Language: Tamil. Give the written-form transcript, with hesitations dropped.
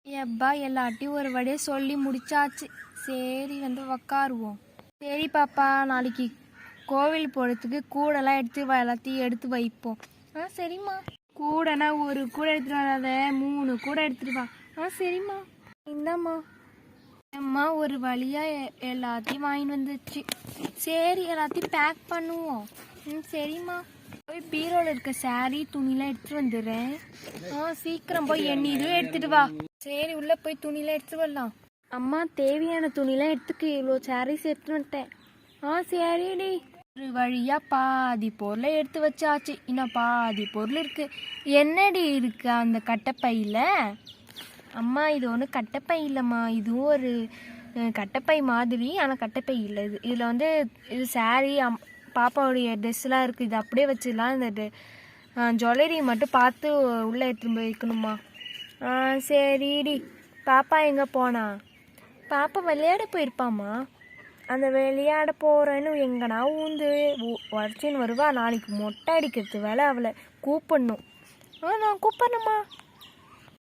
எப்பா எல்லாத்தையும் ஒரு வழியாக சொல்லி முடிச்சாச்சு. சரி வந்து உக்காருவோம். சரி பாப்பா, நாளைக்கு கோவில் போகிறதுக்கு கூடெல்லாம் எல்லாத்தையும் எடுத்து வைப்போம். சரிம்மா. கூடைனா ஒரு கூடை எடுத்துகிட்டு வராத, 3 கூடை எடுத்துகிட்டு வா. சரிம்மா. இந்தாம்மா. அம்மா ஒரு வழியாக எல்லாத்தையும் வாங்கிட்டு வந்துச்சு. சரி எல்லாத்தையும் பேக் பண்ணுவோம். சரிம்மா. போய் பீரோவில் இருக்க சாரி துணிலாம் எடுத்துகிட்டு வந்துடுறேன். சீக்கிரம் போய் இதுவும் எடுத்துகிட்டு வா. சரி உள்ளே போய் துணிலாம் எடுத்துகிட்டு வரலாம். அம்மா தேவையான துணிலாம் எடுத்துக்கு இவ்வளோ சாரீஸ் எடுத்துகிட்டு வந்துட்டேன். சரிடி. ஒரு வழியாக பாதி பொருளை எடுத்து வச்சாச்சு. இன்னும் பாதி பொருள் இருக்குது. என்னடி இருக்கு அந்த கட்டைப்பையில்? அம்மா இது ஒன்றும் கட்டைப்பை இல்லைம்மா, இதுவும் ஒரு கட்டைப்பை மாதிரி, ஆனால் கட்டைப்பை இல்லை. இதில் வந்து இது சாரீ, பாப்பாவுடைய ட்ரெஸ்லாம் இருக்குது. இது அப்படியே வச்சிடலாம். இந்த ஜுவல்லரி மட்டும் பார்த்து உள்ளே எடுத்துகிட்டு போய் வைக்கணுமா? சரிடி. பாப்பா எங்கே போனா? பாப்பா விளையாட போயிருப்பாம்மா. அந்த விளையாட போகிறேன்னு எங்கன்னா ஊந்து உடச்சின்னு வருவா. நாளைக்கு மொட்டை அடிக்கிறது வேலை அவளை கூப்பிடணும். நான் கூப்பிடணுமா?